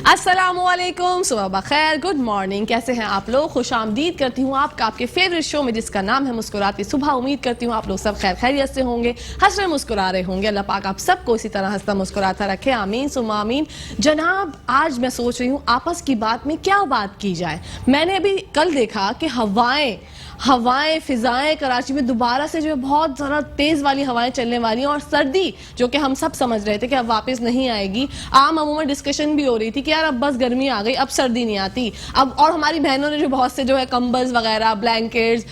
अस्सलामुअलैकुम, सुबह बखैर, good morning. कैसे हैं आप लोग? खुश आमदीद करती हूँ आपका आपके फेवरेट शो में जिसका नाम है मुस्कुराती सुबह। उम्मीद करती हूँ आप लोग सब खैर खैरियत से होंगे, हंस रहे मुस्कुरा रहे होंगे। अल्लाह पाक आप सबको इसी तरह हंसता मुस्कुराता रखे, आमीन सुम्मा आमीन। जनाब, आज मैं सोच रही हूँ आपस की बात में क्या बात की जाए। मैंने अभी कल देखा कि हवाएं फिजाएं कराची में दोबारा से जो है बहुत ज़रा तेज वाली हवाएं चलने वाली हैं, और सर्दी जो कि हम सब समझ रहे थे कि अब वापस नहीं आएगी। अमूमन डिस्कशन भी हो रही थी कि यार अब बस गर्मी आ गई, अब सर्दी नहीं आती अब। और हमारी बहनों ने जो बहुत से जो है कंबल्स वगैरह, ब्लैंकेट्स,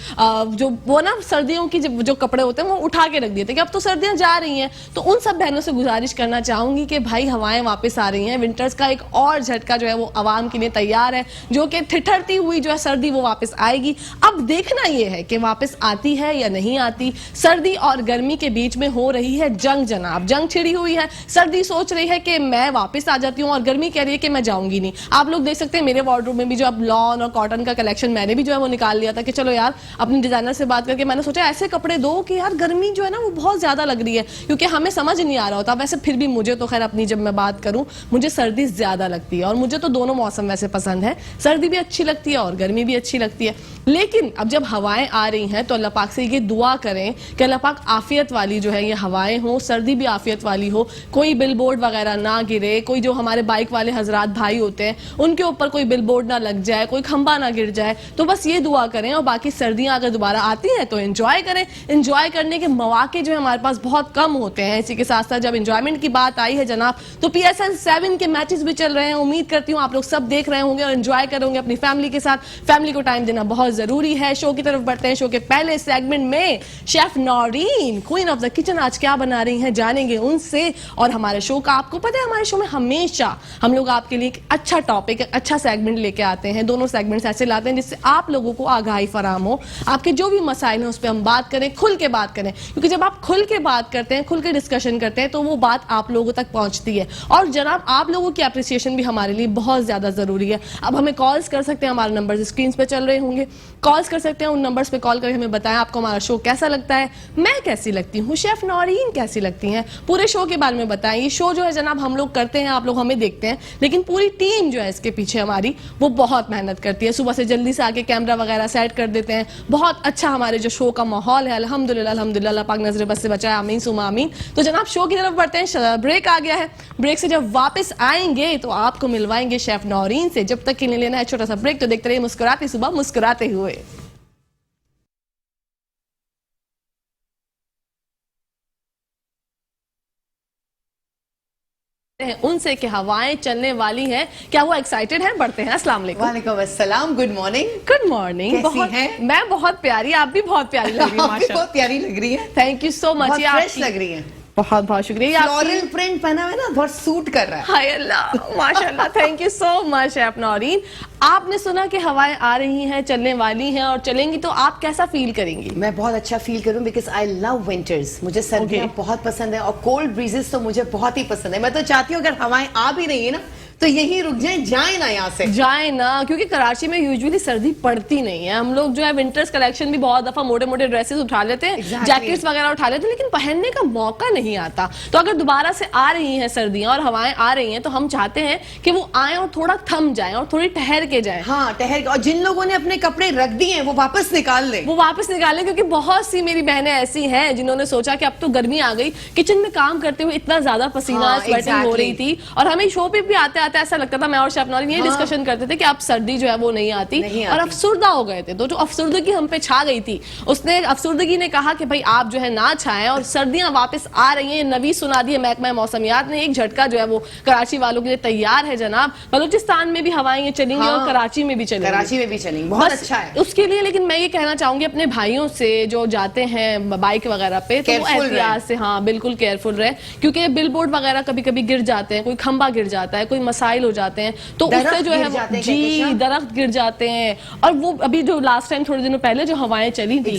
जो वो ना सर्दियों की जो कपड़े होते हैं वो उठा के रख दिए थे कि अब तो सर्दियां जा रही हैं। तो उन सब बहनों से गुजारिश करना चाहूंगी कि भाई हवाएं वापस आ रही हैं, विंटर्स का एक और झटका जो है वो आवाम के लिए तैयार है, जो कि ठिठरती हुई जो है सर्दी वो वापस आएगी। अब देखना ये है कि वापस आती है या नहीं आती। सर्दी और गर्मी के बीच में हो रही है जंग जनाब, जंग छिड़ी हुई है। सर्दी सोच रही है कि मैं वापस आ जाती हूँ और गर्मी कह रही है कि मैं जाऊंगी नहीं। आप लोग देख सकते हैं मेरे वार्डरोब में भी जो अब लॉन और कॉटन का कलेक्शन मैंने भी जो है वो निकाल लिया था कि चलो यार अपनी डिजाइनर से बात करके मैंने सोचा ऐसे कपड़े दो कि यार गर्मी जो है ना वो बहुत ज्यादा लग रही है, क्योंकि हमें समझ नहीं आ रहा होता। वैसे फिर भी मुझे तो खैर अपनी जब मैं बात करूं मुझे सर्दी ज्यादा लगती है, और मुझे तो दोनों मौसम वैसे पसंद है, सर्दी भी अच्छी लगती है और गर्मी भी अच्छी लगती है। लेकिन अब जब हवाएं आ रही हैं तो अल्लाह पाक से ये दुआ करें कि अल्लाह पाक आफियत वाली जो है ये हवाएं हो, सर्दी भी आफियत वाली हो, कोई बिलबोर्ड वगैरह ना गिरे, कोई जो हमारे बाइक वाले हजरात भाई होते हैं उनके ऊपर कोई बिलबोर्ड ना लग जाए, कोई खंबा ना गिर जाए। तो बस ये दुआ करें, और बाकी सर्दियां अगर दोबारा आती हैं तो एंजॉय करें। एंजॉय करने के मौके जो है हमारे पास बहुत कम होते हैं। इसी के साथ साथ जब एंजॉयमेंट की बात आई है जनाब, तो PSL 7 के मैचेस भी चल रहे हैं। उम्मीद करती हूँ आप लोग सब देख रहे होंगे और एंजॉय करेंगे अपनी फैमिली के साथ। फैमिली को टाइम देना बहुत जरूरी है। शो की तरफ बढ़ते हैं। शो के पहले सेगमेंट में chef Naureen, queen of the kitchen, आज क्या बना रही हैं जानेंगे उनसे। और हमारे शो का आपको पता है हमारे शो में हमेशा हम लोग आपके लिए एक अच्छा टॉपिक, एक अच्छा सेगमेंट लेके आते हैं। दोनों सेगमेंट्स ऐसे लाते हैं जिससे आप लोगों को आगाही फराम हो, आपके जो भी मसाइल हैं उस पर हम बात करें, खुल के बात करें। क्योंकि जब आप खुल के बात करते हैं, खुल के डिस्कशन करते हैं, तो वो बात आप लोगों तक पहुंचती है। और जनाब आप लोगों की अप्रिसिएशन भी हमारे लिए बहुत ज्यादा जरूरी है। अब हमें कॉल्स कर सकते हैं, हमारे नंबर स्क्रीन पे चल रहे होंगे, कॉल्स कर सकते हैं। उन नंबर्स पे कॉल करके हमें बताएं आपको हमारा शो कैसा लगता है, मैं कैसी लगती हूँ, शेफ नौरीन कैसी लगती हैं, पूरे शो के बारे में बताएं। ये शो जो है जनाब हम लोग करते हैं, आप लोग हमें देखते हैं, लेकिन पूरी टीम जो है इसके पीछे हमारी वो बहुत मेहनत करती है। सुबह से जल्दी से आके कैमरा वगैरह सेट कर देते हैं। बहुत अच्छा हमारे जो शो का माहौल है, अल्हम्दुलिल्लाह अल्हम्दुलिल्लाह, अल्लाह पाक नजर बस से बचाए, आमीन सुमा आमीन। तो जनाब शो की तरफ बढ़ते हैं। ब्रेक आ गया है, ब्रेक से जब वापस आएंगे तो आपको मिलवाएंगे शेफ नौरीन से। जब तक के लिए लेना है छोटा सा ब्रेक, तो देखते रहिए मुस्कुराती सुबह मुस्कुराते हुए। उनसे कि हवाएं चलने वाली हैं, क्या वो एक्साइटेड हैं? बढ़ते हैं। अस्सलाम वालेकुम। वालेकुम अस्सलाम, गुड मॉर्निंग। Good morning. कैसी हैं? मैं बहुत प्यारी, आप भी बहुत प्यारी लग रही है माशाल्लाह। बहुत प्यारी लग रही है। Thank you so much. बहुत फ्रेश लग रही है। बहुत बहुत शुक्रिया। फ्लोरल प्रिंट पहना है ना, बहुत सूट कर रहा है। हाय अल्लाह, माशाल्लाह, thank you so much chef Naureen. आपने सुना कि हवाएं आ रही हैं, चलने वाली हैं और चलेंगी, तो आप कैसा फील करेंगी? मैं बहुत अच्छा फील करूं बिकॉज आई लव विंटर्स। मुझे सर्दियां बहुत पसंद है और कोल्ड ब्रीजेस तो मुझे बहुत ही पसंद है। मैं तो चाहती हूँ अगर हवाएं आ भी रही है ना तो यही रुक जाए ना, यहाँ से जाए ना, क्योंकि कराची में यूजुअली सर्दी पड़ती नहीं है। हम लोग जो है विंटर्स कलेक्शन भी बहुत दफा मोटे मोटे ड्रेसेस उठा लेते हैं, जैकेट्स वगैरह उठा लेते हैं, लेकिन पहनने का मौका नहीं आता। तो अगर दोबारा से आ रही हैं सर्दियां और हवाएं आ रही हैं, तो हम चाहते हैं कि वो आए और थोड़ा थम जाए और थोड़ी ठहर के जाए। हाँ, ठहर के। और जिन लोगों ने अपने कपड़े रख दिए हैं वो वापस निकाल ले, वो वापस निकालें, क्योंकि बहुत सी मेरी बहनें ऐसी हैं जिन्होंने सोचा कि अब तो गर्मी आ गई, किचन में काम करते हुए इतना ज्यादा पसीना स्वेटिंग हो रही थी, और हमें शो पे भी आते आते ऐसा लगता था, मैं और शेफ नौरीन ये डिस्कशन करते थे कि अब सर्दी जो है वो नहीं आती, और अफसुर्दा हो गए थे। तो जो अफसुर्दगी हम पे छा गई थी, उसने अफसुर्दगी ने कहा कि भाई आप जो है ना छाएं, और सर्दियां वापस आ रही हैं। नवी सुना दी है महकमा मौसमियात ने, एक झटका जो है वो कराची वालों के लिए तैयार है जनाब। बलूचिस्तान में भी हवाएं चलेंगी और कराची में भी चलेंगी, कराची में भी चलेंगी, बहुत अच्छा है उसके लिए। लेकिन मैं ये कहना चाहूंगी अपने भाइयों से जो जाते हैं बाइक वगैरह पे, तो वो एहतियात से, हाँ बिल्कुल केयरफुल रहे, क्योंकि बिलबोर्ड वगैरह कभी कभी गिर जाते हैं, कोई खंबा गिर जाता है, कोई मसाइल हो जाते हैं, तो उससे जो है जी दरख्त गिर जाते हैं। और वो अभी जो लास्ट टाइम थोड़े दिनों पहले जो हवाएं चली थी,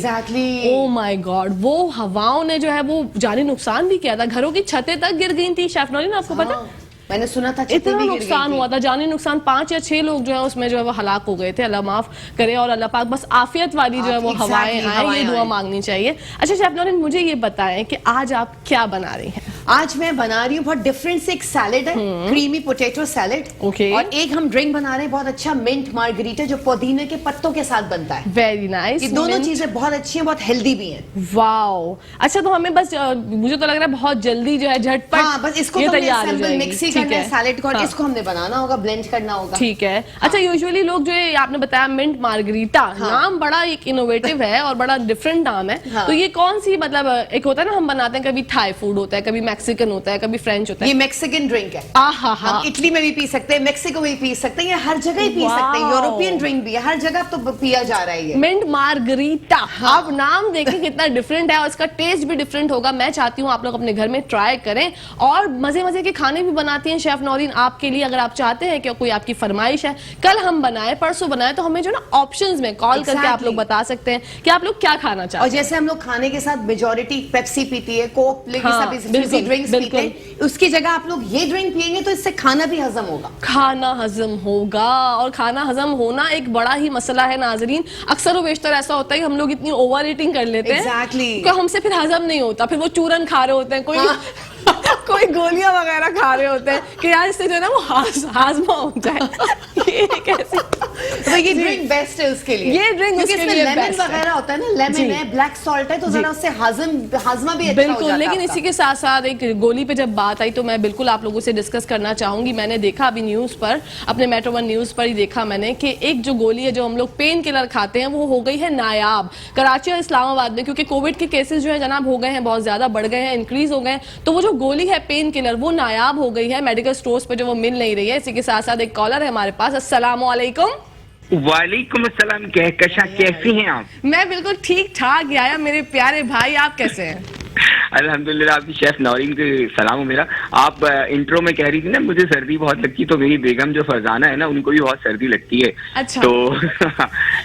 ओह माय गॉड, वो हवाओं ने जो है वो जानी नुकसान भी किया था, घरों की छतें तक गिर गई थी। शेफ नौरीन आपको पता है? मैंने सुना था इतना नुकसान हुआ था, जानी नुकसान, 5 या 6 लोग जो है उसमें जो है वो हलाक हो गए थे। अल्लाह माफ करे, और अल्लाह पाक बस आफियत वाली जो है वो हवाएं आए, ये दुआ मांगनी चाहिए। अच्छा शेफ नौरीन, मुझे ये बताएं कि आज आप क्या बना रही हैं? आज मैं बना रही हूँ बहुत डिफरेंट से एक सैलेड है, क्रीमी पोटैटो सैलेड। Okay. और एक हम ड्रिंक बना रहे हैं बहुत अच्छा, मिंट मार्गरीटा, जो पुदीने के पत्तों के साथ बनता है। Very nice. ये दोनों चीजें बहुत अच्छी हैं, बहुत हेल्दी भी हैं। वाओ, अच्छा तो हमें बस मुझे तो लग रहा है बहुत जल्दी जो है झटपट हाँ, बस इसको ये तो तैयार हो सैंपल जाएगी। मिक्स ही ठीक करना है सैलेड को, और हाँ। इसको हमने बनाना होगा, ब्लेंड करना होगा। ठीक है। अच्छा, यूजुअली लोग जो है आपने बताया मिंट मार्गरीटा, नाम बड़ा एक इनोवेटिव है और बड़ा डिफरेंट नाम है। हाँ। तो ये कौन सी, मतलब एक होता है ना हम बनाते हैं, कभी थाई फूड होता है, कभी मैक्सिकन होता है, कभी फ्रेंच होता है। ये मैक्सिकन ड्रिंक है। आहा हा, हम इटली में भी पी सकते हैं, मेक्सिको में भी पी सकते हैं, ये हर जगह ही पी सकते हैं। वाओ। यूरोपियन ड्रिंक भी है, हर जगह तो पिया जा रहा है ये। Mint margarita. आप नाम देखिए कितना डिफरेंट है और इसका टेस्ट भी डिफरेंट होगा। मैं चाहती हूँ आप लोग अपने घर में ट्राई करें, और मजे मजे के खाने भी बनाती हैं शेफ नौरीन आपके लिए। अगर आप चाहते हैं कि कोई आपकी फरमाइश है, कल हम बनाए, परसों बनाए, तो हमें जो ना ऑप्शंस में कॉल करके आप लोग बता सकते हैं कि आप लोग क्या खाना चाहते और हैं। जैसे हम लोग खाने के साथ मेजोरिटी पेप्सी पीती है, कोक, हाँ, बिल्कुल, ड्रिंक्स पीते बिल्कुल। हैं, उसकी जगह आप लोग ये ड्रिंक पिएंगे तो इससे खाना भी हजम होगा। खाना हजम होगा, और खाना हजम होना एक बड़ा ही मसला है नाजरीन। अक्सर बेशतर ऐसा होता है कि हम लोग इतनी ओवर ईटिंग कर लेते हैं Exactly. कि हमसे फिर हजम नहीं होता, फिर वो चूरन खा रहे होते हैं, कोई हाँ। कोई गोलियां वगैरह खा रहे होते हैं कि यार इससे जो है ना वो हाजमा हो जाए। ये कैसी तो ये ड्रिंक बेस्ट है उसके लिए। ये ड्रिंक क्योंकि उसके इसमें लिए लेमन बेस्ट है। वगैरह होता है ना, लेमन जी। है, ब्लैक सॉल्ट है, तो जरा उससे हाजमा भी अच्छा हो बिल्कुल। जाता है लेकिन आपका। इसी के साथ साथ एक गोली पे जब बात आई तो मैं बिल्कुल आप लोगों से डिस्कस करना चाहूंगी। मैंने देखा अभी न्यूज पर, अपने मेट्रो वन न्यूज पर ही देखा मैंने कि एक जो गोली है जो हम लोग पेन किलर खाते हैं वो हो गई है नायाब कराची और इस्लामाबाद में, क्योंकि कोविड के केसेस जो है जनाब हो गए हैं, बहुत ज्यादा बढ़ गए हैं, इंक्रीज हो गए हैं। तो वो जो गोली है पेन किलर वो नायाब हो गई है मेडिकल स्टोर्स पे, जो वो मिल नहीं रही है। इसी के साथ साथ एक कॉलर है हमारे पास। अस्सलाम वालेकुम। वालेकुम अस्सलाम। कैसी हैं आप? मैं बिल्कुल ठीक ठाक आया मेरे प्यारे भाई, आप कैसे हैं? अल्हम्दुलिल्लाह। आपकी शेफ नौरीन के सलाम हो मेरा। आप इंट्रो में कह रही थी ना मुझे सर्दी बहुत लगती, तो मेरी बेगम जो फरजाना है ना उनको भी बहुत सर्दी लगती है। अच्छा। तो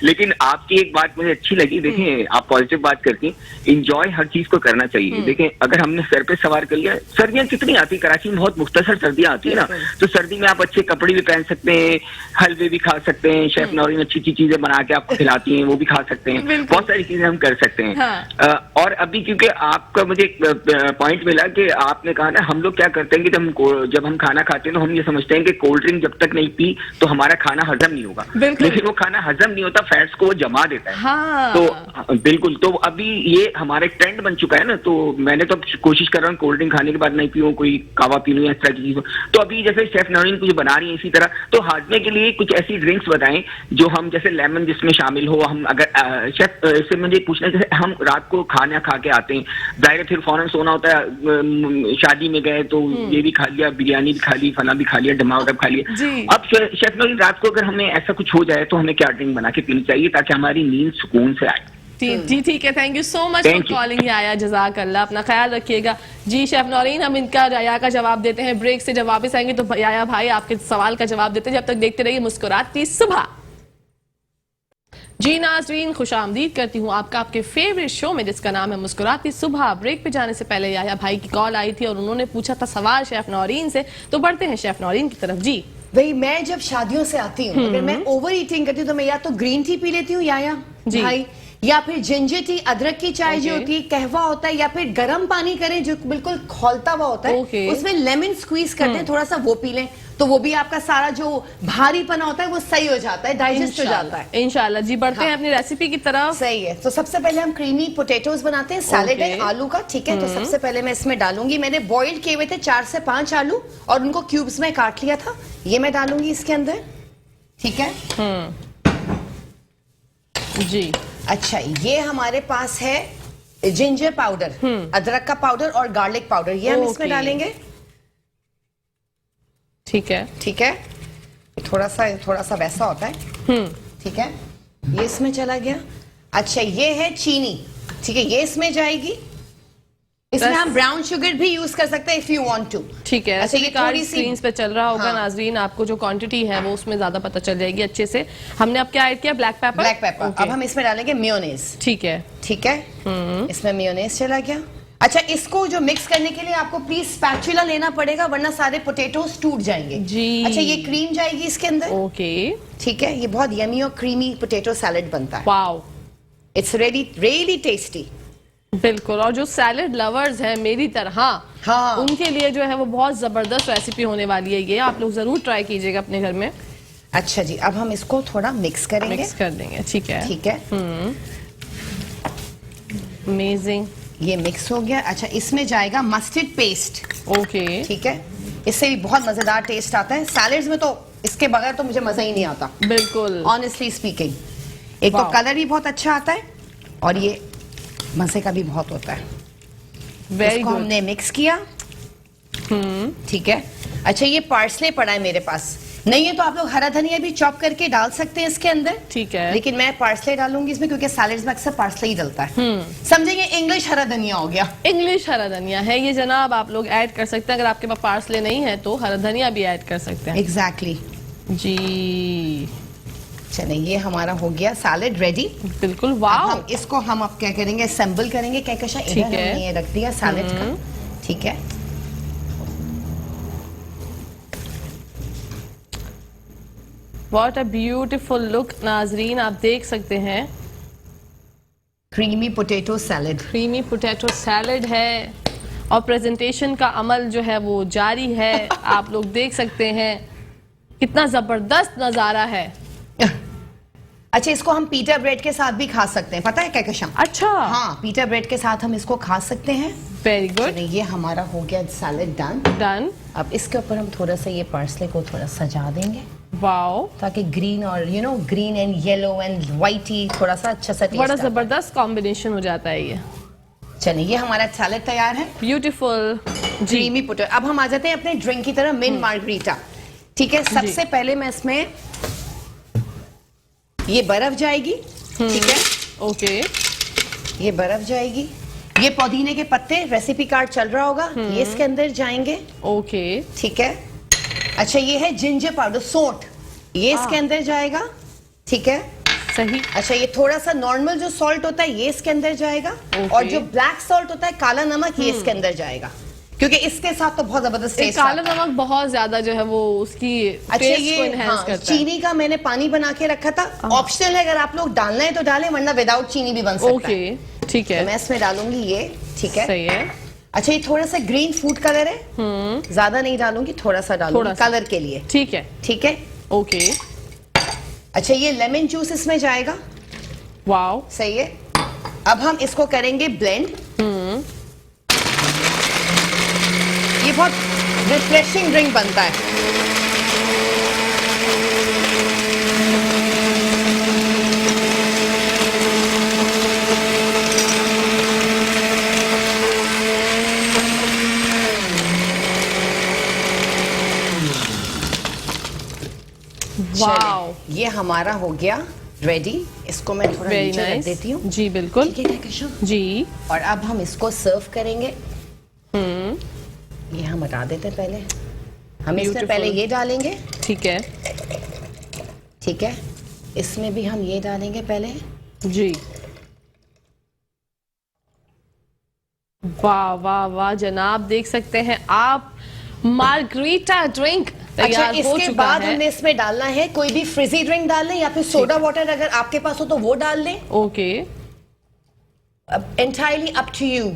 लेकिन आपकी एक बात मुझे अच्छी लगी। देखें, आप पॉजिटिव बात करती हैं, इंजॉय हर चीज को करना चाहिए। देखें, अगर हमने सर पे सवार कर लिया, सर्दियां कितनी आती, कराची में बहुत मुख्तसर सर्दियां आती है ना, तो सर्दी में आप अच्छे कपड़े भी पहन सकते हैं, हलवे भी खा सकते हैं, शेफ नौरीन अच्छी अच्छी चीजें बना के आपको खिलाती हैं, वो भी खा सकते हैं, बहुत सारी चीजें हम कर सकते हैं। हाँ। और अभी क्योंकि आपका मुझे पॉइंट मिला कि आपने कहा ना हम लोग क्या करते हैं कि जब हम खाना खाते हैं तो हम ये समझते हैं कि कोल्ड ड्रिंक जब तक नहीं पी तो हमारा खाना हजम नहीं होगा, लेकिन वो खाना हजम नहीं होता, फैट्स को वो जमा देता है। हाँ। तो बिल्कुल, तो अभी ये हमारा एक ट्रेंड बन चुका है ना, तो मैंने तो कोशिश कर रहा हूँ कोल्ड ड्रिंक खाने के बाद नहीं पीऊँ, कोई कावा पी लूँ या इस तरह की चीज। तो अभी जैसे शेफ नौरीन कुछ बना रही है इसी तरह, तो हाजमे के लिए कुछ ऐसी ड्रिंक्स बताएं जो हम, जैसे लेमन जिसमें शामिल हो। हम अगर शेफ से मुझे पूछना, जैसे हम रात को खाना खा के आते हैं, जाहिर है फिर फौरन सोना होता है, शादी में गए तो ये भी खा लिया, बिरयानी भी खा ली, फला भी खा लिया, डमावटा खा लिया। अब शेफ नौरीन रात को अगर हमें ऐसा कुछ हो जाए तो हमें क्या ड्रिंक बना के पीनी चाहिए ताकि हमारी नींद सुकून से आए? जी ठीक है, thank you so much for calling याया, जज़ाक अल्लाह, अपना ख्याल रखिएगा। जी शेफ नौरीन, हम इनका याया का जवाब देते हैं, ब्रेक से जब वापस आएंगे तो याया भाई आपके सवाल का जवाब देते हैं। जब तक देखते रहिए मुस्कुराती सुबह। जी नाज़रीन, खुशामदीद करती हूँ आपका आपके फेवरेट शो में जिसका नाम है मुस्कुराती सुबह। ब्रेक पे जाने से पहले याया भाई की कॉल आई थी और उन्होंने पूछा था सवाल शेफ नौरीन से, तो बढ़ते हैं शेफ नौरीन की तरफ। जी भाई, मैं जब शादियों से आती हूँ, अगर मैं ओवर ईटिंग करती हूँ तो मैं या तो ग्रीन टी पी लेती हूँ याया भाई, या फिर जिंजर टी, अदरक की चाय जो होती है, कहवा होता है, या फिर गर्म पानी करें जो बिल्कुल खौलता हुआ होता है, उसमें लेमन स्क्वीज करते हैं थोड़ा सा, वो पी लें तो वो भी आपका सारा जो भारीपन होता है वो सही हो जाता है, डाइजेस्ट हो जाता है इंशाल्लाह। जी बढ़ते हैं अपनी रेसिपी की तरफ। सही है। तो सबसे पहले हम क्रीमी पोटैटोज बनाते हैं, सैलेड है आलू का, ठीक है। तो सबसे पहले मैं इसमें डालूंगी, मैंने बॉइल्ड किए हुए थे 4 से 5 आलू और उनको क्यूब्स में काट लिया था, ये मैं डालूंगी इसके अंदर, ठीक है। जी अच्छा, ये हमारे पास है जिंजर पाउडर, अदरक का पाउडर और गार्लिक पाउडर, ये हम इसमें डालेंगे, ठीक है। ठीक है, थोड़ा सा वैसा होता है, ठीक है, ये इसमें चला गया। अच्छा, ये है चीनी, ठीक है, ये इसमें जाएगी। इसमें हम ब्राउन शुगर भी यूज कर सकते हैं इफ यू वांट टू, ठीक है। अच्छा, ये थोड़ी सी स्क्रीन पे चल रहा होगा नाजरीन, आपको जो क्वांटिटी है वो उसमें ज्यादा पता चल जाएगी अच्छे से। हमने अब क्या ऐड किया? Black pepper. Black pepper. अब हम इसमें डालेंगे मेयोनेज, ठीक है, ठीक है। इसमें मेयोनेज चला गया। अच्छा, इसको जो मिक्स करने के लिए आपको प्लीज स्पैचुला लेना पड़ेगा वरना सारे पोटैटोज टूट जाएंगे जी। अच्छा, ये क्रीम जाएगी इसके अंदर, ओके, ठीक है। ये बहुत यमी और क्रीमी पोटैटो सैलेड बनता है। Wow, it's really tasty. बिल्कुल, और जो सैलेड लवर्स हैं मेरी तरह, हाँ। उनके लिए जो है वो बहुत जबरदस्त रेसिपी होने वाली है। ये आप लोग जरूर ट्राई कीजिएगा अपने घर में। अच्छा जी, अब हम इसको थोड़ा मिक्स करेंगे। मिक्स कर देंगे, ठीक है। ठीक है, अमेजिंग। ये मिक्स हो गया। अच्छा, इसमें जाएगा मस्टर्ड पेस्ट। ओके, ठीक है, इससे भी बहुत मजेदार टेस्ट आता है। सैलेड्स में तो इसके बगैर तो मुझे मजा ही नहीं आता, बिल्कुल। Honestly speaking. एक तो वाह। कलर भी बहुत अच्छा आता है और ये मजे का भी बहुत होता है। वेरी इसको गुड। हमने मिक्स किया। ठीक है। अच्छा, ये पार्सले पड़ा है मेरे पास, नहीं है तो आप लोग हरा धनिया भी चॉप करके डाल सकते हैं इसके अंदर। ठीक है। लेकिन मैं पार्सले डालूंगी इसमें, क्योंकि सैलेड्स में अक्सर पार्सले ही डलता है। समझेंगे, इंग्लिश हरा धनिया हो गया। इंग्लिश हरा धनिया है ये जनाब, आप लोग ऐड कर सकते हैं। अगर आपके पास पार्सले नहीं है तो हरा धनिया भी ऐड कर सकते हैं। एग्जैक्टली जी, चले, ये हमारा हो गया सैलेड रेडी। बिल्कुल। अब वाह, हम इसको हम अब क्या करेंगे, असेंबल करेंगे। कहकशा ठीक इधर है। हमने ये रख दिया सैलेड का। ठीक है, व्हाट अ ब्यूटीफुल लुक। नाजरीन आप देख सकते हैं, creamy potato salad. Creamy potato salad है और प्रेजेंटेशन का अमल जो है वो जारी है। आप लोग देख सकते हैं कितना जबरदस्त नजारा है। अच्छा, इसको हम पीटर ब्रेड के साथ भी खा सकते हैं, पता है कहकशा? अच्छा, हाँ, पीटर ब्रेड के साथ हम इसको खा सकते हैं। वेरी गुड, चलिए, ये हमारा हो गया सैलेड डन। डन। अब इसके ऊपर हम थोड़ा सा ये पार्सले को थोड़ा सजा देंगे, वाओ, ताकि ग्रीन और ग्रीन एंड येलो एंड व्हाइटी थोड़ा सा अच्छा सा टेस्ट बड़ा आता है। जबरदस्त कॉम्बिनेशन हो जाता है ये। चलिए, ये हमारा सैलेड तैयार है, ब्यूटीफुल। जी, क्रीमी पोटैटो। अब हम आ जाते हैं अपने ड्रिंक की तरह, मिंट मार्गरीटा। ठीक है, सबसे पहले मैं इसमें ये बर्फ जाएगी। ठीक है, ओके, ये बर्फ जाएगी। ये पुदीने के पत्ते, रेसिपी कार्ड चल रहा होगा, ये इसके अंदर जाएंगे। ओके, ठीक है। अच्छा, ये है जिंजर पाउडर, सौंठ, ये इसके अंदर जाएगा। ठीक है। सही। अच्छा, ये थोड़ा सा नॉर्मल जो सॉल्ट होता है ये इसके अंदर जाएगा। और जो ब्लैक सॉल्ट होता है, काला नमक, ये इसके अंदर जाएगा, क्योंकि इसके साथ तो बहुत जबरदस्त टेस्ट काला नमक बहुत ज्यादा जो है वो उसकी अच्छा, टेस्ट ये को एनहांस करता है। चीनी का मैंने पानी बना के रखा था, ऑप्शनल है, अगर आप लोग डालना है तो डालें, वरना विदाउट चीनी भी बन सकता है। ओके, ठीक है, तो मैं इसमें डालूंगी ये। ठीक है, सही है। अच्छा, ये थोड़ा सा ग्रीन फूड कलर है, ज्यादा नहीं डालूंगी, थोड़ा सा डालूंगी थोड़ा सा। कलर के लिए। ठीक है, ठीक है। ओके, अच्छा, ये लेमन जूस इसमें जाएगा। वाओ, सही है। अब हम इसको करेंगे ब्लेंड। ये बहुत रिफ्रेशिंग ड्रिंक बनता है। वाओ, ये हमारा हो गया रेडी। इसको मैं थोड़ा वेरी नीचे रख नाइस। देती हूँ। जी बिल्कुल, ठीक है कहकशा? जी, और अब हम इसको सर्व करेंगे। ये हम हटा देते हैं पहले। हम इसमें Beautiful. पहले ये डालेंगे। ठीक है, ठीक है, इसमें भी हम ये डालेंगे पहले। जी। वाह वाह वाह जनाब, देख सकते हैं आप, मार्गरीटा ड्रिंक अच्छा, तैयार हो इसके चुका बाद है। हमने इसमें डालना है, कोई भी फ्रिजी ड्रिंक डाल लें या फिर सोडा वाटर अगर आपके पास हो तो वो डाल लें। ओके, अब एंटायरली अप टू यू।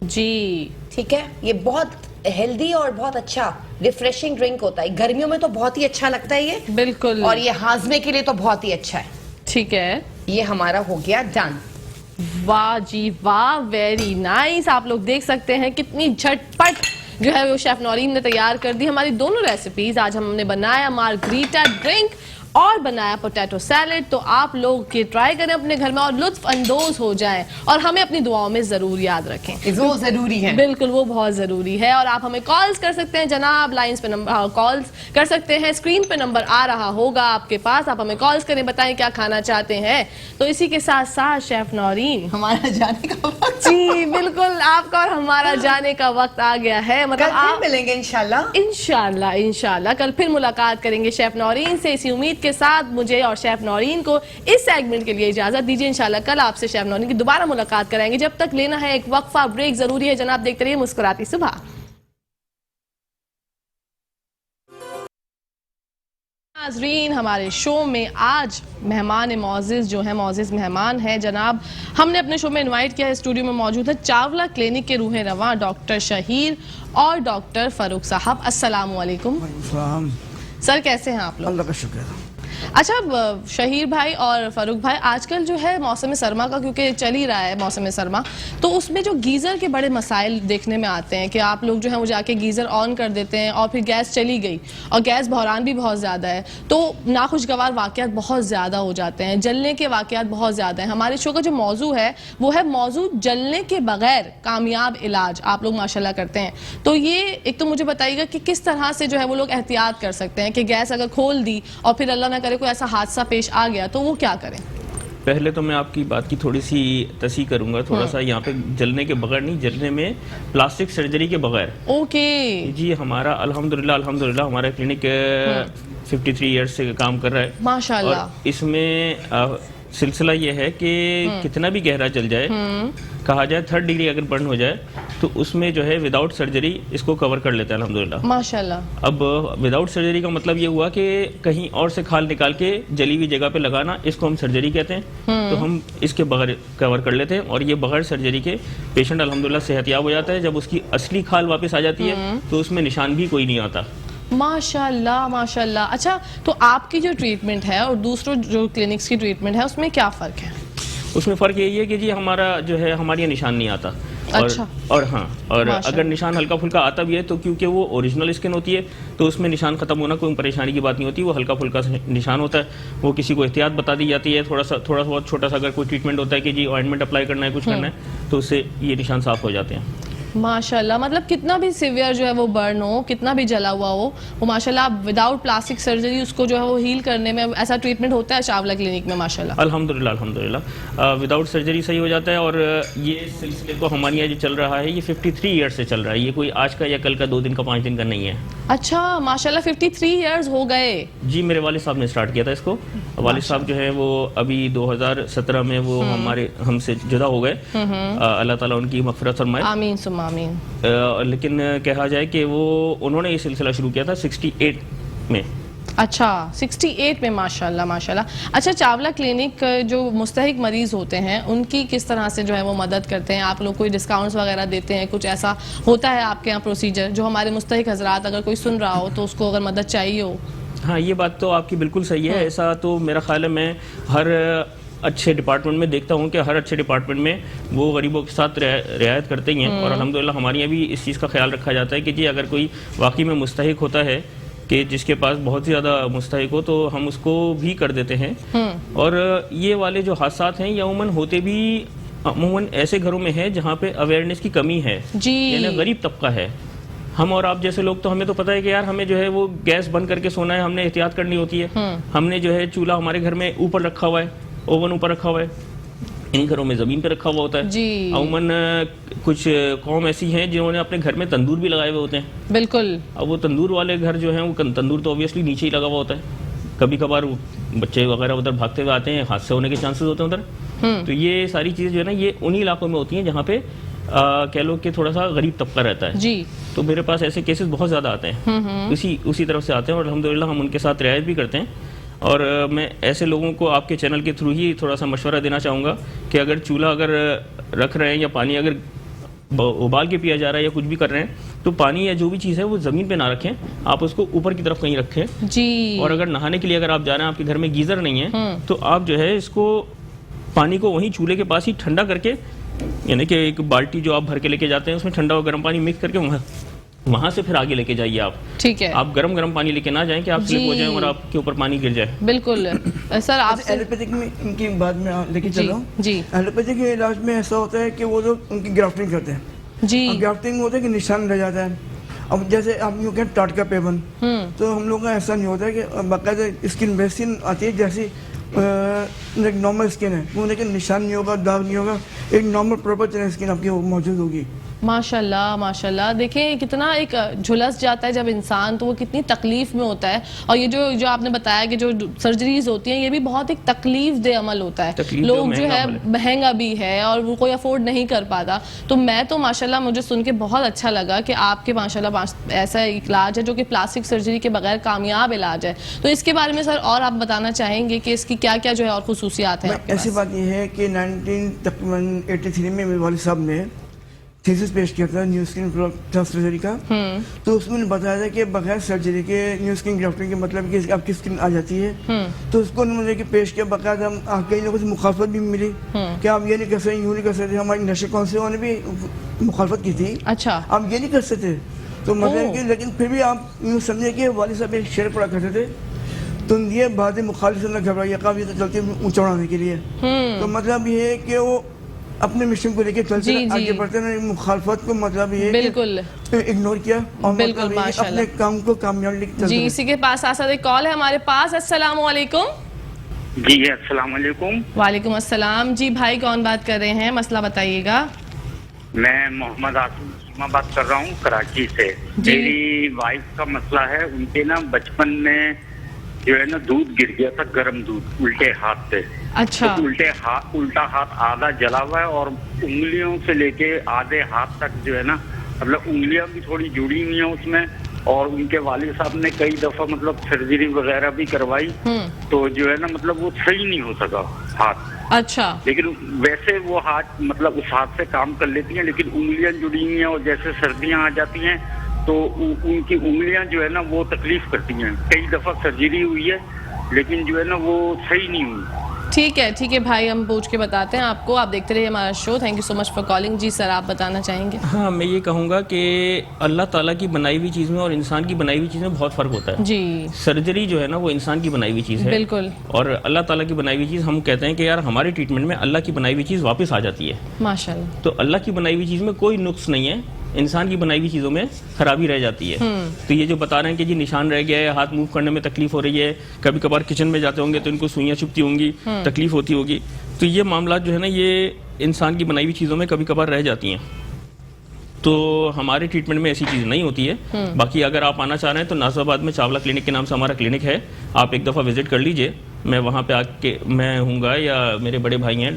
जी, ठीक है, ये बहुत हेल्दी और बहुत अच्छा रिफ्रेशिंग ड्रिंक होता है। गर्मियों में तो बहुत ही अच्छा लगता है ये, बिल्कुल। और ये हाजमे के लिए तो बहुत ही अच्छा है। ठीक है, ये हमारा हो गया डन। वाह जी वाह, वेरी नाइस। आप लोग देख सकते हैं कितनी झटपट जो है वो शेफ नौरीन ने तैयार कर दी हमारी दोनों रेसिपीज। आज हमने बनाया मार्गरीटा ड्रिंक और बनाया पोटैटो सैलेड। तो आप लोग ये ट्राई करें अपने घर में और लुत्फ अंदोज हो जाएं, और हमें अपनी दुआओं में जरूर याद रखें। वो जरूरी है, बिल्कुल, वो बहुत जरूरी है। और आप हमें कॉल्स कर सकते हैं जनाब, लाइंस पे नंबर कॉल्स कर सकते हैं, स्क्रीन पे नंबर आ रहा होगा आपके पास। आप हमें कॉल्स करें, बताएं क्या खाना चाहते हैं। तो इसी के साथ साथ शेफ नौरीन, हमारा जाने का वक्त। जी बिल्कुल, आपका और हमारा जाने का वक्त आ गया है। कल मतलब फिर आप मिलेंगे इंशाल्लाह। इंशाल्लाह इंशाल्लाह कल फिर मुलाकात करेंगे शेफ नौरीन से। इसी उम्मीद के साथ मुझे और शेफ नौरीन को इस सेगमेंट के लिए इजाजत दीजिए। इंशाल्लाह कल आपसे शेफ नौरीन की दोबारा मुलाकात कराएंगे। जब तक लेना है एक वक्फा ब्रेक जरूरी है जनाब। देखते रहिए मुस्कुराती सुबह। नाज़रीन, हमारे शो में आज मेहमान मोअज़्ज़िज़ जो है मोअज़्ज़िज़ मेहमान है जनाब, हमने अपने शो में इनवाइट किया है। स्टूडियो में मौजूद है चावला क्लिनिक के रूह रवां डॉक्टर शहीर और डॉक्टर फ़ारूक साहब। अस्सलाम वालेकुम सर, कैसे हैं आप लोग? अल्लाह का शुक्र है। अच्छा शहीर भाई और फारूक भाई, आजकल जो है मौसम सरमा का क्योंकि चल ही रहा है मौसम सरमा, तो उसमें जो गीज़र के बड़े मसाइल देखने में आते हैं कि आप लोग जो है वो जाके गीज़र ऑन कर देते हैं और फिर गैस चली गई और गैस बहरान भी बहुत ज़्यादा है, तो नाखुशगवार वाक़यात बहुत ज़्यादा हो जाते हैं, जलने के वाक़यात बहुत ज़्यादा हैं। हमारे शो का जो मौजू है वो है मौजू जलने के बगैर कामयाब इलाज, आप लोग माशाल्लाह करते हैं। तो ये एक तो मुझे बताइएगा कि किस तरह से जो है वो लोग एहतियात कर सकते हैं कि गैस अगर खोल दी और फिर अल्लाह ना करे कोई ऐसा हादसा पेश आ गया तो वो क्या करें? पहले तो मैं आपकी बात की थोड़ी सी तस्हीह करूंगा, थोड़ा सा यहाँ पे जलने के बगैर नहीं, जलने में प्लास्टिक सर्जरी के बगैर। ओके जी, हमारा अल्हम्दुलिल्लाह हमारा क्लिनिक 53 इयर्स से काम कर रहा है माशाल्लाह। और इसमें सिलसिला ये है कि कितना भी गहरा जल जाए, कहा जाए 3rd डिग्री अगर बर्न हो जाए तो उसमें जो है विदाउट सर्जरी इसको कवर कर लेता है अल्हम्दुलिल्लाह माशाल्लाह। अब विदाउट सर्जरी का मतलब ये हुआ कि कहीं और से खाल निकाल के जली हुई जगह पे लगाना, इसको हम सर्जरी कहते हैं। तो हम इसके बगैर कवर कर लेते हैं और ये बगैर सर्जरी के पेशेंट अल्हम्दुलिल्लाह सेहतयाब हो जाता है। जब उसकी असली खाल वापस आ जाती है तो उसमें निशान भी कोई नहीं आता। माशाल्लाह माशाल्लाह। अच्छा, तो आपकी जो ट्रीटमेंट है और दूसरों जो क्लिनिक्स की ट्रीटमेंट है उसमें क्या फ़र्क है? उसमें फ़र्क यही है कि जी हमारा जो है हमारे यहाँ निशान नहीं आता। अच्छा। और हाँ, और अगर निशान हल्का फुल्का आता भी है तो क्योंकि वो ओरिजिनल स्किन होती है तो उसमें निशान खत्म होना कोई परेशानी की बात नहीं होती, वो हल्का फुल्का निशान होता है। वो किसी को एहतियात बता दी जाती है, थोड़ा सा बहुत छोटा सा अगर कोई ट्रीटमेंट होता है कि जी ऑइंटमेंट अप्लाई करना है, कुछ करना है, तो उससे ये निशान साफ हो जाते हैं। माशाल्लाह, मतलब कितना भी सिवियर जो है वो बर्न हो, कितना भी जला हुआ हो, वो माशाल्लाह आप विदाउट प्लास्टिक सर्जरी उसको जो है वो हील करने में ऐसा ट्रीटमेंट होता है चावला क्लिनिक में माशाल्लाह। अल्हम्दुलिल्लाह विदाउट सर्जरी सही हो जाता है। और ये सिलसिले को हमारे यहाँ जो चल रहा है ये 53 ईयर्स से चल रहा है, ये कोई आज का या कल का 2 दिन का 5 दिन का नहीं है। अच्छा माशाल्लाह, 53 ईयर्स हो गए। जी, मेरे वालिद साहब ने स्टार्ट किया था इसको। वालिद साहब जो है वो अभी 2017 में वो हमसे जुदा हो गए, अल्लाह ताला उनकी मग़फ़िरत फरमाए। आमीन सुम्मा आमीन। लेकिन कहा जाए कि वो उन्होंने ये सिलसिला शुरू किया था 68 में। अच्छा 68 में, माशाल्लाह माशाल्लाह। अच्छा, चावला क्लिनिक जो मुस्तहिक मरीज होते हैं उनकी किस तरह से जो है वो मदद करते हैं? आप लोग कोई डिस्काउंट्स वगैरह देते हैं? कुछ ऐसा होता है आपके यहाँ प्रोसीजर जो हमारे मुस्तहिक हजरात अगर कोई सुन रहा हो तो उसको अगर मदद चाहिए हो? हाँ, ये बात तो आपकी बिल्कुल सही है। ऐसा तो मेरा ख्याल है मैं हर अच्छे डिपार्टमेंट में देखता हूँ कि हर अच्छे डिपार्टमेंट में वो गरीबों के साथ रियायत करते ही हैं। और अल्हम्दुलिल्लाह हमारे यहाँ भी इस चीज़ का ख्याल रखा जाता है कि जी अगर कोई वाकई में मुस्तहिक होता है कि जिसके पास बहुत ज़्यादा मुस्तहिक हो तो हम उसको भी कर देते हैं। और ये वाले जो हादसात हैं ये अमूमन होते भी अमूमन ऐसे घरों में है जहाँ पे अवेयरनेस की कमी है, यानी गरीब तबका है। हम और आप जैसे लोग तो हमें तो पता है कि यार हमें जो है वो गैस बंद करके सोना है, हमने एहतियात करनी होती है। हमने जो है चूल्हा हमारे घर में ऊपर रखा हुआ है, ओवन ऊपर रखा हुआ है, इन घरों में ज़मीन पे रखा हुआ होता है। अमूमन कुछ कौम ऐसी हैं जिन्होंने अपने घर में तंदूर भी लगाए हुए होते हैं। बिल्कुल। अब वो तंदूर वाले घर जो हैं वो तंदूर तो ऑब्वियसली नीचे ही लगा हुआ होता है। कभी कभार बच्चे वगैरह उधर भागते हुए आते हैं, हादसे होने के चांसेस होते हैं उधर। तो ये सारी चीज़ें जो है ना ये उन्हीं इलाकों में होती हैं जहाँ पे कह लो कि थोड़ा सा गरीब तबका रहता है। जी। तो मेरे पास ऐसे केसेस बहुत ज़्यादा आते हैं, उसी तरफ से आते हैं और अल्हम्दुलिल्लाह हम उनके साथ रियायत भी करते हैं। और मैं ऐसे लोगों को आपके चैनल के थ्रू ही थोड़ा सा मशवरा देना चाहूँगा कि अगर चूल्हा अगर रख रहे हैं या पानी अगर उबाल के पिया जा रहा है या कुछ भी कर रहे हैं तो पानी या जो भी चीज़ है वो ज़मीन पे ना रखें, आप उसको ऊपर की तरफ कहीं रखें। जी। और अगर नहाने के लिए अगर आप जा रहे हैं, आपके घर में गीज़र नहीं है तो आप जो है इसको पानी को वहीं चूल्हे के पास ही ठंडा करके, यानी कि एक बाल्टी जो आप भर के लेके जाते हैं उसमें ठंडा और गर्म पानी मिक्स करके वहाँ से फिर आगे लेके जाइए आप। ठीक है। आप गरम पानी लेके ना जाएं कि आप स्लिप हो जाएं और आपके ऊपर पानी गिर जाए। बिल्कुल सर। आप एलोपैथिक में इनकी बात में लेके चल रहा हूँ। जी। एलोपैथिक के इलाज में ऐसा होता है कि वो लोग उनकी ग्राफ्टिंग करते हैं। जी। ग्राफ्टिंग में होता है कि निशान रह जाता है। अब जैसे आप यूँ कहें टाटका पेबन, तो हम लोग का ऐसा नहीं होता है कि बाकायदा स्किन बेसिन आती है जैसी एक नॉर्मल स्किन है वो, लेकिन निशान नहीं होगा, दाग नहीं होगा, एक नॉर्मल प्रॉपर तरह स्किन आपकी मौजूद होगी। माशाल्लाह माशाल्लाह। देखें कितना एक झुलस जाता है जब इंसान, तो वो कितनी तकलीफ में होता है। और ये जो आपने बताया कि जो सर्जरीज होती हैं ये भी बहुत एक तकलीफ दे अमल होता है, लोग जो है महंगा भी है और वो कोई अफोर्ड नहीं कर पाता। तो मैं तो माशाल्लाह, मुझे सुन के बहुत अच्छा लगा कि आपके माशाल्लाह ऐसा इलाज है जो कि प्लास्टिक सर्जरी के बगैर कामयाब इलाज है। तो इसके बारे में सर और आप बताना चाहेंगे कि इसकी क्या क्या जो है और खुसूसियात हैं? ऐसी बात यह है कि 1983 में मेरे वालिद साहब ने थीसिस पेश किया था न्यू स्किन सर्जरी का। तो उसमें बताया था कि बगैर सर्जरी के न्यू स्किन ग्राफ्टिंग के मतलब कि आपकी स्किन आ जाती है। तो उसको उन्होंने पेश किया, बकायदा हम कई लोगों से मुखालफत भी मिली कि आप ये नहीं कर सकते, यूँ नहीं कर सकते। हमारी नशे कौंसिल ने भी मुखालफत की थी, अच्छा आप ये नहीं कर सकते। तो मतलब कि लेकिन फिर भी आप यूँ समझे कि वालिद साहब एक शेर पढ़ा करते थे, तो ये बात मुखालिफ से न घबराइए, काफी तो चलती ऊंचा उड़ाने के लिए। तो मतलब ये है कि वो अपने मिशन को लेकर चलते आगे बढ़ते हैं, मुखालफत को मतलब ये बिल्कुल इग्नोर किया और बिल्कुल मतलब अपने काम को कामयाबी जी। इसी के पास आसाद एक कॉल है हमारे पास। अस्सलाम वालेकुम। जी अस्सलाम वालेकुम। वालेकुम अस्सलाम। जी भाई कौन बात कर रहे हैं, मसला बताइएगा। मैं मोहम्मद आसिम चीमा बात कर रहा हूँ कराची से। मेरी वाइफ का मसला है, उनके ना बचपन में जो है ना दूध गिर गया था, गर्म दूध उल्टे हाथ से। अच्छा। तो उल्टा हाथ आधा जला हुआ है और उंगलियों से लेके आधे हाथ तक जो है ना, मतलब उंगलियां भी थोड़ी जुड़ी हुई हैं उसमें। और उनके वालिद साहब ने कई दफा मतलब सर्जरी वगैरह भी करवाई, तो जो है ना मतलब वो सही नहीं हो सका हाथ। अच्छा। लेकिन वैसे वो हाथ मतलब उस हाथ से काम कर लेती हैं, लेकिन उंगलियां जुड़ी हुई हैं और जैसे सर्दियां आ जाती हैं तो उनकी उंगलियां जो है ना वो तकलीफ करती हैं। कई दफा सर्जरी हुई है लेकिन जो है ना वो सही नहीं हुई। ठीक है भाई, हम पूछ के बताते हैं आपको। आप देखते रहिए हमारा show. Thank you so much for calling. जी सर आप बताना चाहेंगे? हाँ, मैं ये कहूँगा कि अल्लाह ताला की बनाई हुई चीज़ में और इंसान की बनाई हुई चीज़ में बहुत फ़र्क होता है जी। सर्जरी जो है ना वो इंसान की बनाई हुई चीज़ है, बिल्कुल। और अल्लाह ताला की बनाई हुई चीज़ हम कहते हैं कि यार हमारे ट्रीटमेंट में अल्लाह की बनाई हुई चीज़ वापस आ जाती है माशाल्लाह। तो अल्लाह की बनाई हुई चीज़ में कोई नुक्स नहीं है, इंसान की बनाई हुई चीज़ों में खराबी रह जाती है। तो ये जो बता रहे हैं कि जी निशान रह गया है, हाथ मूव करने में तकलीफ हो रही है, कभी कभार किचन में जाते होंगे तो इनको सुइयाँ चुभती होंगी, तकलीफ होती होगी, तो ये मामला जो है ना ये इंसान की बनाई हुई चीज़ों में कभी कभार रह जाती हैं। तो हमारे ट्रीटमेंट में ऐसी चीज़ नहीं होती है। बाकी अगर आप आना चाह रहे हैं तो नाजिराबाद में चावला क्लिनिक के नाम से हमारा क्लिनिक है, आप एक दफ़ा विजिट कर लीजिए। मैं वहाँ पे आके मैं हूँगा या मेरे बड़े भाई हैं,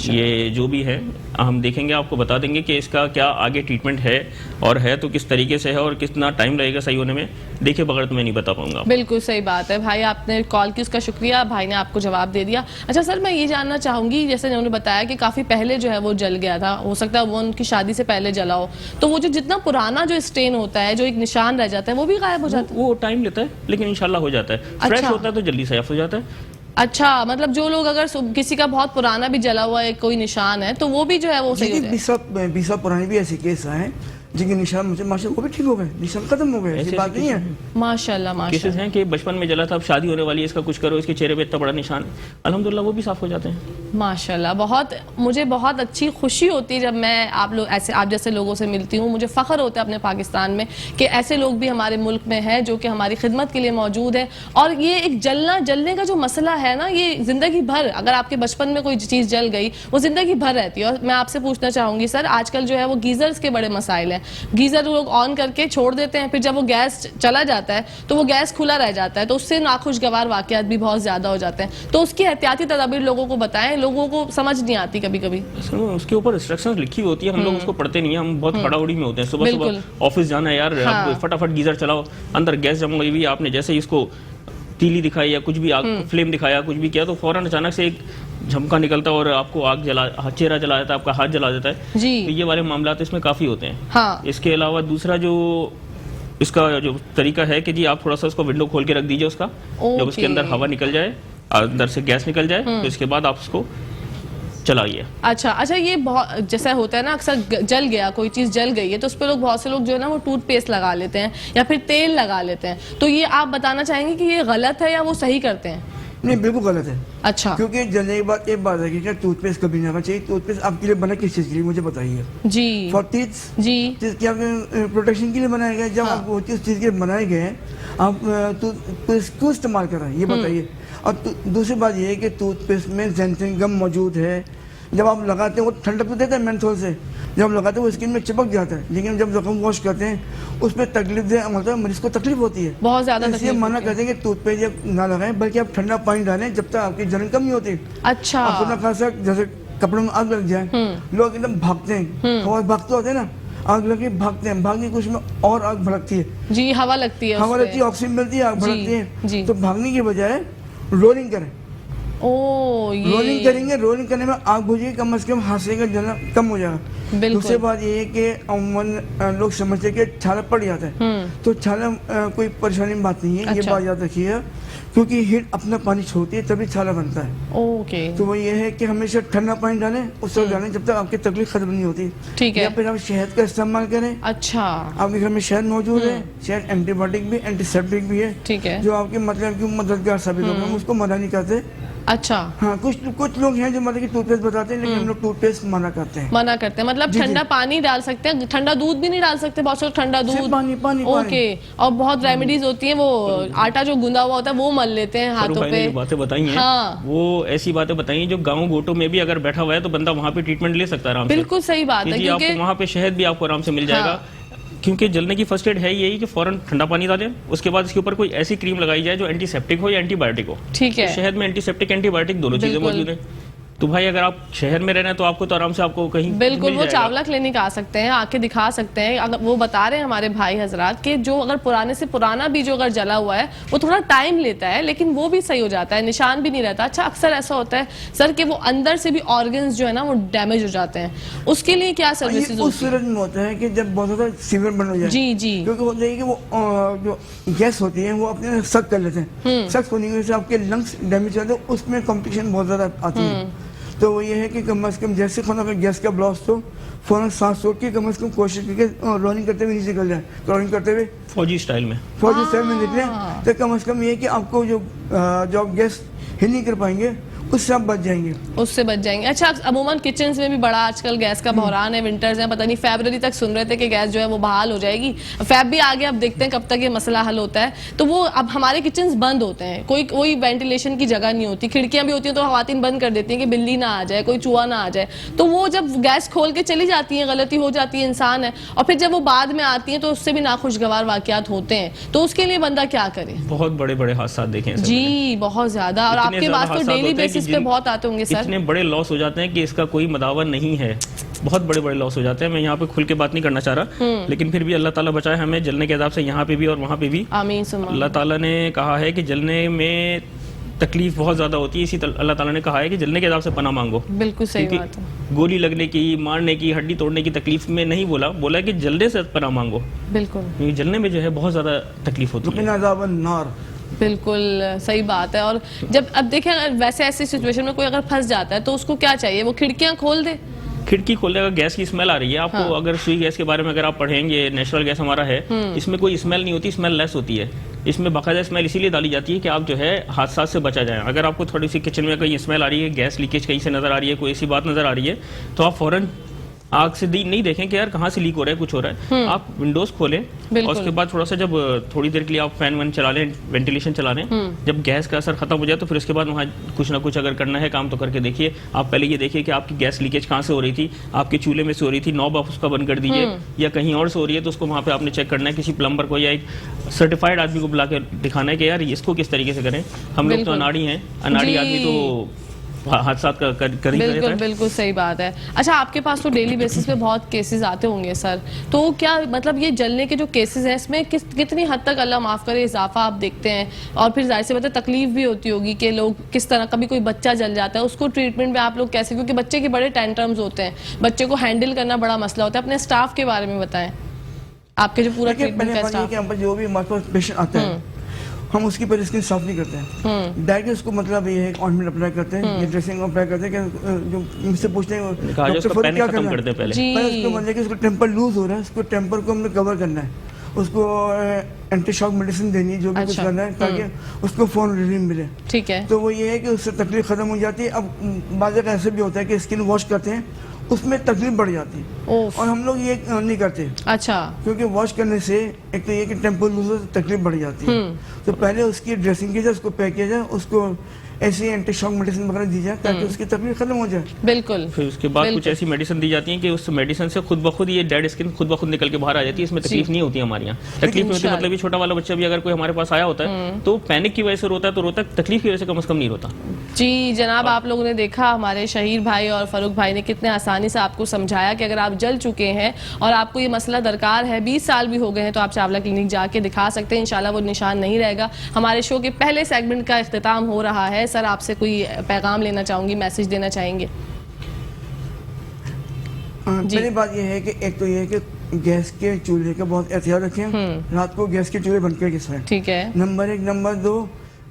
ये जो भी है हम देखेंगे, आपको बता देंगे कि इसका क्या आगे ट्रीटमेंट है और है तो किस तरीके से है और कितना टाइम लगेगा सही होने में। देखे बगैर तो मैं नहीं बता पाऊंगा। बिल्कुल सही बात है भाई, आपने कॉल की उसका शुक्रिया, भाई ने आपको जवाब दे दिया। अच्छा सर मैं ये जानना चाहूँगी, जैसे उन्होंने बताया कि काफ़ी पहले जो है वो जल गया था, हो सकता है वो उनकी शादी से पहले जला हो, तो वो जो जितना पुराना जो स्टेन होता है, जो एक निशान रह जाता है, वो भी गायब हो जाता है? वो टाइम लेता है लेकिन इंशाल्लाह हो जाता है। फ्रेश होता है तो जल्दी साफ हो जाता है। अच्छा, मतलब जो लोग अगर किसी का बहुत पुराना भी जला हुआ है कोई निशान है तो वो भी जो है वो सही हो जाए? 20 साल पुराने भी ऐसे केस हैं जिनके निशान मुझे माशाल्लाह वो भी ठीक हो गए, निशान खत्म हो गए, ऐसी बात नहीं है। माशाल्लाह माशाल्लाह। केसेस हैं कि बचपन में जला था, अब शादी होने वाली है, इसका कुछ करो, इसके चेहरे पे इतना बड़ा निशान, अल्हम्दुलिल्लाह वो भी साफ हो जाते हैं माशाल्लाह। मुझे बहुत अच्छी खुशी होती है जब मैं आप जैसे लोगों से मिलती हूँ। मुझे फ़ख्र होता है अपने पाकिस्तान में कि ऐसे लोग भी हमारे मुल्क में हैं जो कि हमारी खिदमत के लिए मौजूद है। और ये एक जलने का जो मसला है ना, ये ज़िंदगी भर, अगर आपके बचपन में कोई चीज़ जल गई वो ज़िंदगी भर रहती है। और मैं आपसे पूछना चाहूँगी सर, आजकल जो है वो गीज़र्स के बड़े मसाइल हैं। गीज़र लोग ऑन करके छोड़ देते हैं, फिर जब वो गैस चला जाता है तो वो गैस खुला रह जाता है, तो उससे नाखुशगवार वाक़यात भी बहुत ज़्यादा हो जाते हैं। तो उसकी एहतियाती तदाबीर लोगों को बताएं, लोगों को समझ नहीं आती कभी कभी। उसके ऊपर इंस्ट्रक्शंस लिखी होती है, हम लोग उसको पढ़ते नहीं है, हम बहुत हड़ाउड़ी में होते हैं। सुबह सुबह ऑफिस जाना है यार, आप फटाफट गीजर चलाओ, अंदर गैस जम गई हुई, आपने जैसे इसको तीली दिखाई या कुछ भी आग फ्लेम दिखाया, कुछ भी किया, तो फौरन अचानक से एक झमका निकलता है और आपको आग चेहरा जला देता है, आपका हाथ जला देता है जी। तो ये वाले मामला तो इसमें काफी होते हैं। हाँ। इसके अलावा दूसरा जो इसका जो तरीका है कि जी आप थोड़ा सा उसको विंडो खोल के रख दीजिए उसका, जब उसके अंदर हवा निकल जाए, अंदर से गैस निकल जाए, तो इसके बाद आप उसको चलाइए। अच्छा, ये बहुत जैसा होता है ना, अक्सर जल गया, कोई चीज़ जल गई है तो उस पर बहुत से लोग जो है ना वो टूथपेस्ट लगा लेते हैं या फिर तेल लगा लेते हैं, तो ये आप बताना चाहेंगे कि ये गलत है या वो सही करते हैं? नहीं, बिल्कुल गलत है। अच्छा। क्योंकि जलने के बाद एक बात है कि क्या टूथपेस्ट कभी नहीं आना चाहिए। टूथपेस्ट आपके लिए बना किस चीज़ के लिए मुझे बताइए? जी। फॉर टीथ जी, क्या प्रोटेक्शन के लिए बनाया गया। जब आप वो चीज़ के लिए बनाए गए आप टूथपेस्ट क्यों इस्तेमाल कर रहे हैं ये बताइए। और दूसरी बात ये है कि टूथपेस्ट में जेंथन गम मौजूद है, जब आप लगाते हैं वो ठंडक तो देता है मेंथोल से, जब आप लगाते हैं वो स्किन में चिपक जाता है, लेकिन जब जख्म वॉश करते हैं उस पर तकलीफ दे मतलब मरीज को तकलीफ होती है, बहुत ज्यादा इसलिए तकलीफ मना होती है। करते हैं कि टूथपेस्ट ना लगाएं, बल्कि आप ठंडा पानी डालें जब तक आपकी जलन कम नहीं होती। अच्छा। आपको ना खासा जैसे कपड़ों में आग लग जाए, लोग एकदम भागते हैं, हवा भागते होते हैं ना, आग लगे भागते हैं, भागने की कोशिश में और आग भड़कती है, जी हवा लगती है हवा उसपे। लगती है, ऑक्सीजन मिलती है, आग जी, भड़कती जी। है। तो भागने की बजाय रोलिंग करें, ओ रोलिंग ये करेंगे, रोलिंग करने में आग बुझेगी, कम से कम हादसे का जलन कम हो जाएगा। बिल्कुल। दूसरी बात ये है कि अमूमन लोग समझते हैं कि छाला पड़ जाता है, तो छाला कोई परेशानी की बात नहीं है, ये अच्छा। बात याद रखिए, क्योंकि हीट अपना पानी छोड़ती है तभी छाला बनता है। ओके तो वो ये है कि हमेशा ठंडा पानी डालें, उस वक्त डालें जब तक आपकी तकलीफ खत्म नहीं होती। ठीक है। या फिर आप शहद का इस्तेमाल करें, अच्छा आपके घर में शहद मौजूद है, शहद एंटीबायोटिक भी एंटीसेप्टिक भी है, ठीक है। जो आपके मतलब की मददगार साबित होगा, हम उसको मना नहीं करते। अच्छा हाँ, कुछ लोग हैं जो मतलब कि टूथपेस्ट बताते हैं, लेकिन हम लोग टूथपेस्ट मना करते हैं। मना करते हैं मतलब जी, जी। ठंडा पानी डाल सकते हैं, ठंडा दूध भी नहीं डाल सकते, बहुत सारा ठंडा सिर्फ दूध। पानी ओके। और बहुत रेमेडीज होती हैं, वो आटा जो गूंदा हुआ होता है वो मल लेते हैं फरूख हाथों भाई ने पे। जो बातें बताई हैं हाँ। वो ऐसी बातें बताई हैं जो गाँव गोटों में भी अगर बैठा हुआ है तो बंदा वहाँ पे ट्रीटमेंट ले सकता है आराम से। बिल्कुल सही बात है, जी, आपको क्योंकि वहाँ पे शहद भी आपको आराम से मिल जाएगा। क्योंकि जलने की फर्स्ट एड है यही कि फौरन ठंडा पानी डालें, उसके बाद इसके ऊपर कोई ऐसी क्रीम लगाई जाए जो एंटीसेप्टिक हो या एंटीबायोटिक हो। ठीक है। तो शहद में एंटीसेप्टिक एंटीबायोटिक दोनों चीजें बिल्कुल। मौजूद है। तो भाई अगर आप शहर में रह रहे हैं तो आपको तो आराम से आपको कहीं बिल्कुल मिल वो जाएगा। चावला क्लिनिक आ सकते हैं, आके दिखा सकते हैं। अगर वो बता रहे हैं हमारे भाई हजरात कि जो अगर पुराने से पुराना भी जो अगर जला हुआ है वो थोड़ा टाइम लेता है, लेकिन वो भी सही हो जाता है, निशान भी नहीं रहता। अच्छा अक्सर ऐसा होता है सर कि वो अंदर से भी ऑर्गन्स जो है ना वो डैमेज हो जाते हैं, उसके लिए क्या सर्विसेज ये उस होती है? सूरत में होता है कि जब बहुत ज्यादा सीवियर बन हो जाए, जी जी क्योंकि होता है कि वो जो गैस होती है वो अपने सक कर लेते हैं, सक होने की वजह से आपके लंग्स डैमेज हो जाते हैं, उसमें कॉम्प्लिकेशन बहुत ज्यादा आती है। तो वो ये है कि कम से कम जैसे खाना अगर गैस का ब्लॉस तो फौरन सांस रोक के कम से कम कोशिश करके रोलिंग करते हुए नीचे निकल जाए, रोलिंग करते हुए फौजी स्टाइल में। फौजी सेल में निकले, तो कम से कम ये है कि आपको जो आप गैस हिल नहीं कर पाएंगे उससे आप बच जाएंगे। उससे बच जाएंगे। अच्छा अमूमन किचन में भी बड़ा आजकल गैस का बहरान है, विंटर्स है, पता नहीं फरवरी तक सुन रहे थे कि गैस जो है वो बहाल हो जाएगी, फैब भी आ गया, अब देखते हैं कब तक ये मसला हल होता है। तो वो अब हमारे किचन बंद होते हैं, कोई वेंटिलेशन की जगह नहीं होती, खिड़कियां भी होती हैं तो खवातीन बंद कर देती हैं कि बिल्ली ना आ जाए, कोई चूहा ना आ जाए। तो वो जब गैस खोल के चली जाती है, गलती हो जाती है, इंसान है, और फिर जब वो बाद में आती है तो उससे भी नाखुशगवार वाकयात होते हैं। तो उसके लिए बंदा क्या करे? बहुत बड़े बड़े हादसा देखे हैं सर जी मैंने। बहुत ज्यादा, और इतने आपके ज्यादा पास तो हादसा डेली होते हैं कि बेसिस पे जिन- बहुत आते होंगे सर। इतने बड़े लॉस हो जाते हैं कि इसका कोई मदावा नहीं है, बहुत बड़े बड़े लॉस हो जाते हैं। मैं यहाँ पे खुल के बात नहीं करना चाह रहा, लेकिन फिर भी अल्लाह ताला बचाए हमें जलने के अज़ाब से, यहाँ पे भी और वहाँ पे भी। आमीन सुम्मा। अल्लाह ताला ने कहा है कि जलने में तकलीफ बहुत ज्यादा होती है, इसी अल्लाह ताला ने कहा है कि जलने के अज़ाब से पनाह मांगो। बिल्कुल सही क्योंकि बात है। गोली लगने की, मारने की, हड्डी तोड़ने की तकलीफ में नहीं बोला कि जलने से पनाह मांगो, बिल्कुल क्योंकि जलने में जो है बहुत ज्यादा तकलीफ होती है। लेकिन अज़ाब नार, बिल्कुल सही बात है। और जब अब देखें अगर वैसे ऐसी सिचुएशन में कोई अगर फंस जाता है तो उसको क्या चाहिए? वो खिड़कियां खोल दे। खिड़की खोलने का गैस की स्मेल आ रही है आपको, हाँ। अगर सुई गैस के बारे में अगर आप पढ़ेंगे, नेचुरल गैस हमारा है, इसमें कोई स्मेल नहीं होती, स्मेल लेस होती है। इसमें बाकायदा स्मेल इसीलिए डाली जाती है कि आप जो है हादसा से बचा जाए। अगर आपको थोड़ी सी किचन में कोई स्मेल आ रही है, गैस लीकेज कहीं से नजर आ रही है, कोई ऐसी बात नजर आ रही है, तो आप फौरन आग से नहीं देखें कि यार कहाँ से लीक हो रहा है, कुछ हो रहा है। आप विंडोज खोलें और बिल्कुल। उसके बाद थोड़ा सा जब थोड़ी देर के लिए आप फैन वैन चला लें, वेंटिलेशन चला लें, जब गैस का असर खत्म हो जाए तो फिर उसके बाद वहाँ कुछ ना कुछ अगर करना है काम तो करके देखिए। आप पहले ये देखिए कि आपकी गैस लीकेज कहाँ से हो रही थी, आपके चूल्हे में से हो रही थी, नॉब आप उसका बंद कर दीजिए, या कहीं और से हो रही है तो उसको वहाँ पे आपने चेक करना है, किसी प्लम्बर को या एक सर्टिफाइड आदमी को बुला के दिखाना है कि यार इसको किस तरीके से करें। हम लोग तो बिल्कुल। अनाड़ी हैं, अनाड़ी जी। आदमी तो हादसा कर ही रहता बिल्कुल है। बिल्कुल सही बात है। अच्छा आपके पास तो डेली बेसिस पे बहुत केसेस आते होंगे सर, तो क्या मतलब ये जलने के जो केसेस हैं इसमें कितनी हद तक अल्लाह माफ करे इजाफा आप देखते हैं? और फिर जाहिर सी बात है तकलीफ भी होती होगी कि लोग किस तरह, कभी कोई बच्चा जल जाता है उसको ट्रीटमेंट में आप लोग कैसे, क्योंकि बच्चे के बड़े टेंट्रम्स होते हैं, बच्चे को हैंडल करना बड़ा मसला होता है। अपने स्टाफ के बारे में बताएं, आपके जो पूरा देखिए ट्रीटमेंट पहले का बात ये कि स्टाफ। हम पर जो भी हमारे पास पेशेंट आता है, हम उसकी पहले स्किन साफ नहीं करते हैं, डायरेक्ट उसको मतलब ये है ऑइंटमेंट अप्लाई करते हैं, ये ड्रेसिंग अप्लाई करते हैं कि जो मुझसे पूछते हैं कहा जाए डॉक्टर उसका फरीद पैनिक क्या खत्म करना करते हैं है, पहले। जी पहले उसको मतलब कि उसको टेम्पर लूज हो रहा है, उसको टेम्पर को हमने कवर करना है, उसको एंटी शॉक मेडिसिन देनी है, जो भी कुछ अच्छा। करना है ताकि उसको फौरन रिलीफ मिले। ठीक है। तो वो ये है कि उससे तकलीफ खत्म हो जाती है। अब बाज़ जगह ऐसे भी होता है कि स्किन वॉश करते हैं उसमें तकलीफ बढ़ जाती है, ओफ। और हम लोग ये नहीं करते, अच्छा क्योंकि वॉश करने से एक तो ये कि टेम्पल लूज हो तो तकलीफ बढ़ जाती है। तो पहले उसकी ड्रेसिंग की जाए, उसको पैक किया जाए, उसको ऐसी एंटी शॉक मेडिसिन वगैरह दी जाए ताकि उसकी तकलीफ खत्म हो जाए। बिल्कुल फिर उसके बाद कुछ ऐसी मेडिसिन दी जाती है कि उस मेडिसिन से खुद ब खुद ये डेड स्किन खुद ब खुद निकल के बाहर आ जाती है, इसमें तकलीफ नहीं होती हमारे यहाँ। तकलीफ नहीं होती मतलब ये छोटा वाला बच्चा भी अगर कोई हमारे पास आया होता है तो पैनिक की वजह से रोता है, तो रोता है, तकलीफ की वजह से कम नहीं रोता। जी जनाब, आप लोगों ने देखा हमारे शहीर भाई और फरूक भाई ने कितने आसानी से आपको समझाया कि अगर आप जल चुके हैं और आपको ये मसला दरकार है, 20 साल भी हो गए हैं, तो आप चावला क्लिनिक जाके दिखा सकते हैं, इंशाल्लाह वो निशान नहीं रहेगा। हमारे शो के पहले सेगमेंट का इख्तिताम हो रहा है। सर आपसे कोई पैगाम लेना चाहूंगी, मैसेज देना चाहेंगे? पहली बात यह है कि एक तो यह है कि गैस के चूल्हे का बहुत एहतियात रखें, रात को गैस के चूल्हे बंद करके सोएं। ठीक है। नंबर 1। नंबर 2,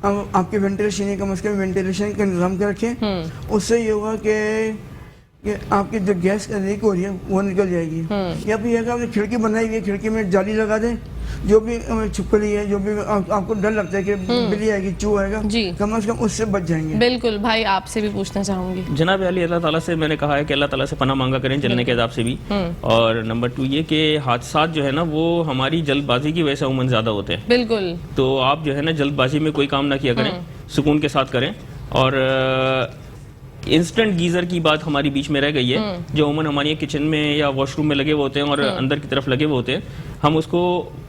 अब आपके वेंटिलेशन कम से कम वेंटिलेशन का इंतजाम कर रखें। उससे ये होगा कि आपकी जो गैस लीक हो रही है वो निकल जाएगी। या फिर यह आपने खिड़की बनाई हुई है, खिड़की में जाली लगा दें, जो भी छिपकली है, जो भी आपको डर लगता है कि बिल्ली आएगी, चूहा आएगा, कम से कम उससे बच जाएंगे। बिल्कुल भाई, आपसे भी पूछना चाहूंगी। जनाब अली, अल्लाह ताला से मैंने कहा है कि अल्लाह ताला से पनाह मांगा करें जलने के अज़ाब से भी। और नंबर 2 ये कि हादसात जो है ना वो हमारी जल्दबाजी की वजह से उमन ज्यादा होते हैं। बिल्कुल। तो आप जो है ना जल्दबाजी में कोई काम ना किया करें, सुकून के साथ करें। और इंस्टेंट गीजर की बात हमारी बीच में रह गई है, जो उमन हमारी किचन में या वॉशरूम में लगे हुए होते हैं और अंदर की तरफ लगे हुए होते हैं, हम उसको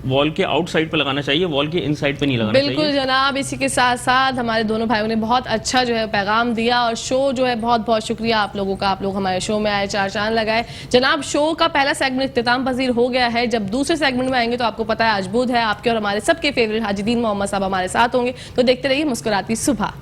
वॉल के आउटसाइड पे लगाना चाहिए, वॉल के इनसाइड पे नहीं लगाना चाहिए। बिल्कुल जनाब, इसी के साथ साथ हमारे दोनों भाइयों ने बहुत अच्छा जो है पैगाम दिया। और शो जो है बहुत बहुत शुक्रिया आप लोगों का, आप लोग हमारे शो में आए, 4 चांद लगाए। जनाब शो का पहला सेगमेंट इख्तिताम पजीर हो गया है। जब दूसरे सेगमेंट में आएंगे तो आपको पता है अजबूद है, आपके और हमारे सबके फेवरेट हाजीदीन मोहम्मद साहब हमारे साथ होंगे। तो देखते रहिए मुस्कुराती सुबह।